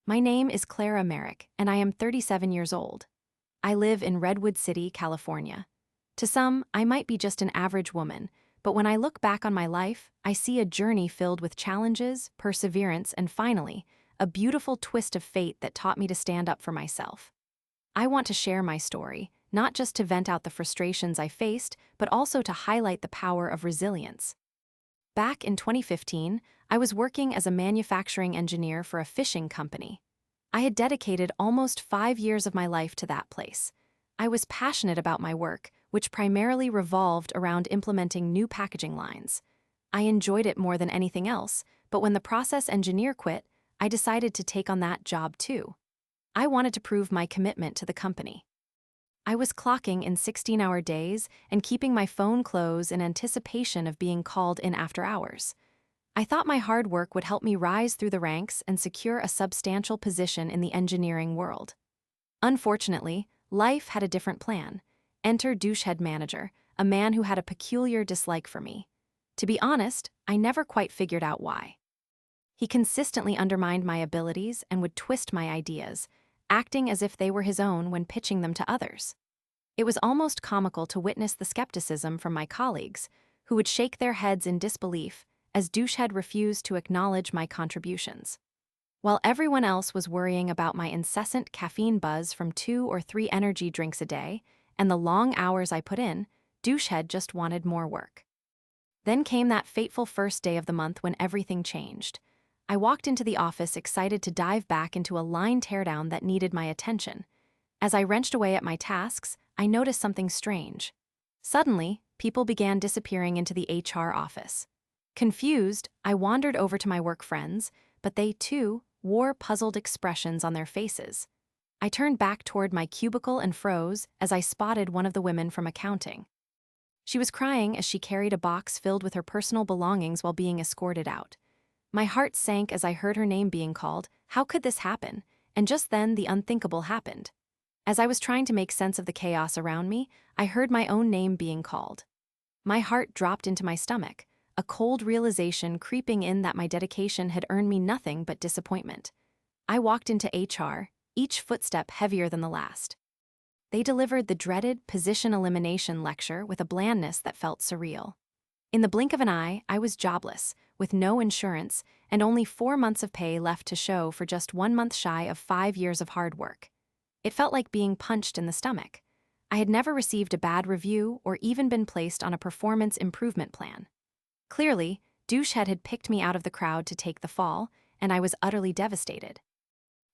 My name is Clara, and I am 37 years old. I live in Redwood City, California. To some, I might be just an average woman, but when I look back on my life, I see a journey filled with challenges, perseverance, and finally, a beautiful twist of fate that taught me to stand up for myself. I want to share my story, not just to vent out the frustrations I faced, but also to highlight the power of resilience. Back in 2015, I was working as a manufacturing engineer for a fishing company. I had dedicated almost 5 years of my life to that place. I was passionate about my work, which primarily revolved around implementing new packaging lines. I enjoyed it more than anything else, but when the process engineer quit, I decided to take on that job too. I wanted to prove my commitment to the company. I was clocking in 16-hour days and keeping my phone close in anticipation of being called in after hours. I thought my hard work would help me rise through the ranks and secure a substantial position in the engineering world. Unfortunately, life had a different plan. Enter douchehead manager, a man who had a peculiar dislike for me. To be honest, I never quite figured out why. He consistently undermined my abilities and would twist my ideas, acting as if they were his own when pitching them to others. It was almost comical to witness the skepticism from my colleagues, who would shake their heads in disbelief as douchehead refused to acknowledge my contributions. While everyone else was worrying about my incessant caffeine buzz from 2 or 3 energy drinks a day and the long hours I put in, douchehead just wanted more work. Then came that fateful first day of the month when everything changed. I walked into the office excited to dive back into a line teardown that needed my attention. As I wrenched away at my tasks, I noticed something strange. Suddenly, people began disappearing into the HR office. Confused, I wandered over to my work friends, but they, too, wore puzzled expressions on their faces. I turned back toward my cubicle and froze as I spotted one of the women from accounting. She was crying as she carried a box filled with her personal belongings while being escorted out. My heart sank as I heard her name being called. How could this happen? And just then, the unthinkable happened. As I was trying to make sense of the chaos around me, I heard my own name being called. My heart dropped into my stomach, a cold realization creeping in that my dedication had earned me nothing but disappointment. I walked into HR, each footstep heavier than the last. They delivered the dreaded position elimination lecture with a blandness that felt surreal. In the blink of an eye, I was jobless, with no insurance, and only 4 months of pay left to show for just 1 month shy of 5 years of hard work. It felt like being punched in the stomach. I had never received a bad review or even been placed on a performance improvement plan. Clearly, douchehead had picked me out of the crowd to take the fall, and I was utterly devastated.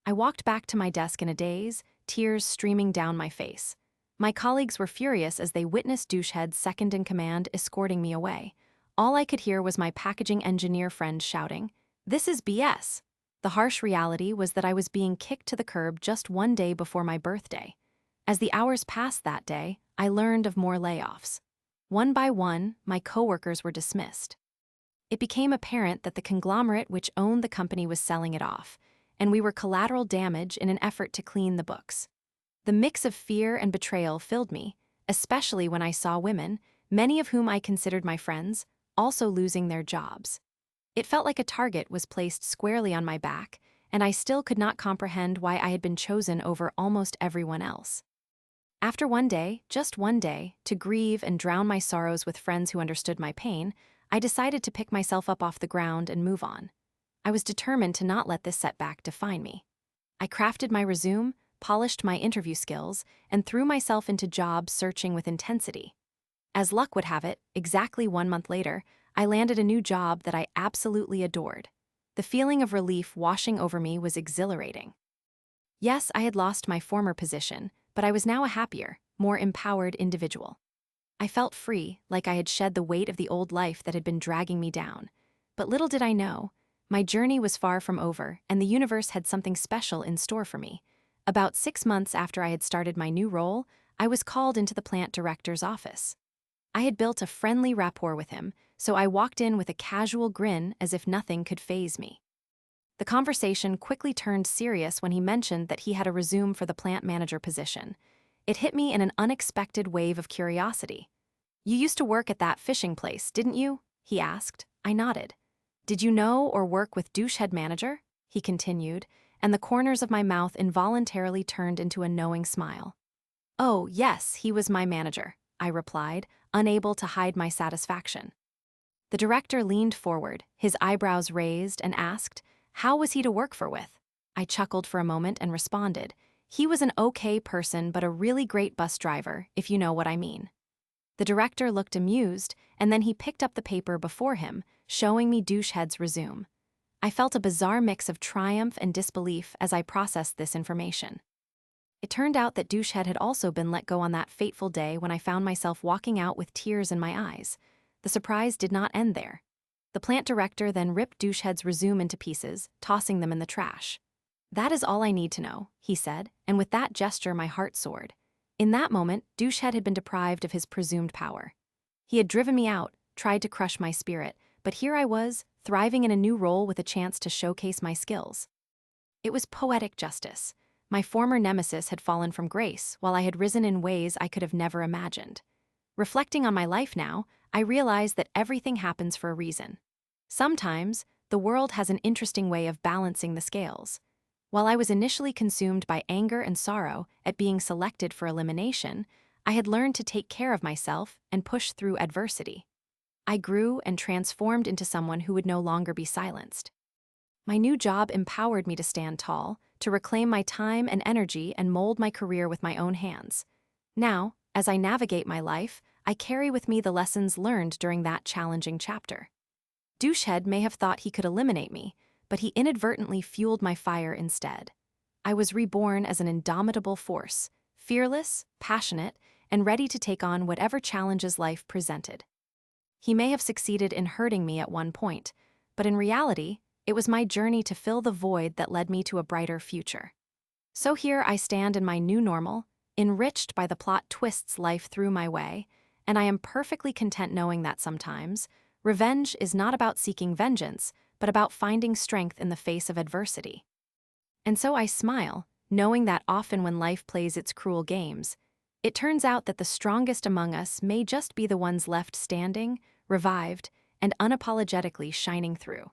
I walked back to my desk in a daze, tears streaming down my face. My colleagues were furious as they witnessed douchehead's second-in-command escorting me away. All I could hear was my packaging engineer friend shouting, "This is BS." The harsh reality was that I was being kicked to the curb just 1 day before my birthday. As the hours passed that day, I learned of more layoffs. One by one, my coworkers were dismissed. It became apparent that the conglomerate which owned the company was selling it off, and we were collateral damage in an effort to clean the books. The mix of fear and betrayal filled me, especially when I saw women, many of whom I considered my friends, also losing their jobs. It felt like a target was placed squarely on my back, and I still could not comprehend why I had been chosen over almost everyone else. After 1 day, just 1 day, to grieve and drown my sorrows with friends who understood my pain, I decided to pick myself up off the ground and move on. I was determined to not let this setback define me. I crafted my resume, polished my interview skills, and threw myself into job searching with intensity. As luck would have it, exactly 1 month later, I landed a new job that I absolutely adored. The feeling of relief washing over me was exhilarating. Yes, I had lost my former position, but I was now a happier, more empowered individual. I felt free, like I had shed the weight of the old life that had been dragging me down. But little did I know, my journey was far from over, and the universe had something special in store for me. About 6 months after I had started my new role, I was called into the plant director's office. I had built a friendly rapport with him, so I walked in with a casual grin as if nothing could faze me. The conversation quickly turned serious when he mentioned that he had a resume for the plant manager position. It hit me in an unexpected wave of curiosity. "You used to work at that fishing place, didn't you?" he asked. I nodded. "Did you know or work with douchehead manager?" he continued, and the corners of my mouth involuntarily turned into a knowing smile. "Oh, yes, he was my manager," I replied, unable to hide my satisfaction. The director leaned forward, his eyebrows raised, and asked, "How was he to work for with?" I chuckled for a moment and responded, "He was an okay person but a really great bus driver, if you know what I mean." The director looked amused, and then he picked up the paper before him, showing me Douchehead's resume. I felt a bizarre mix of triumph and disbelief as I processed this information. It turned out that Douchehead had also been let go on that fateful day when I found myself walking out with tears in my eyes. The surprise did not end there. The plant director then ripped Douchehead's resume into pieces, tossing them in the trash. "That is all I need to know," he said, and with that gesture my heart soared. In that moment, Douchehead had been deprived of his presumed power. He had driven me out, tried to crush my spirit, but here I was, thriving in a new role with a chance to showcase my skills. It was poetic justice. My former nemesis had fallen from grace, while I had risen in ways I could have never imagined. Reflecting on my life now, I realize that everything happens for a reason. Sometimes, the world has an interesting way of balancing the scales. While I was initially consumed by anger and sorrow at being selected for elimination, I had learned to take care of myself and push through adversity. I grew and transformed into someone who would no longer be silenced. My new job empowered me to stand tall, to reclaim my time and energy and mold my career with my own hands. Now, as I navigate my life, I carry with me the lessons learned during that challenging chapter. Douchehead may have thought he could eliminate me, but he inadvertently fueled my fire instead. I was reborn as an indomitable force, fearless, passionate, and ready to take on whatever challenges life presented. He may have succeeded in hurting me at one point, but in reality, it was my journey to fill the void that led me to a brighter future. So here I stand in my new normal, enriched by the plot twists life threw my way, and I am perfectly content knowing that sometimes, revenge is not about seeking vengeance, but about finding strength in the face of adversity. And so I smile, knowing that often when life plays its cruel games, it turns out that the strongest among us may just be the ones left standing, revived, and unapologetically shining through.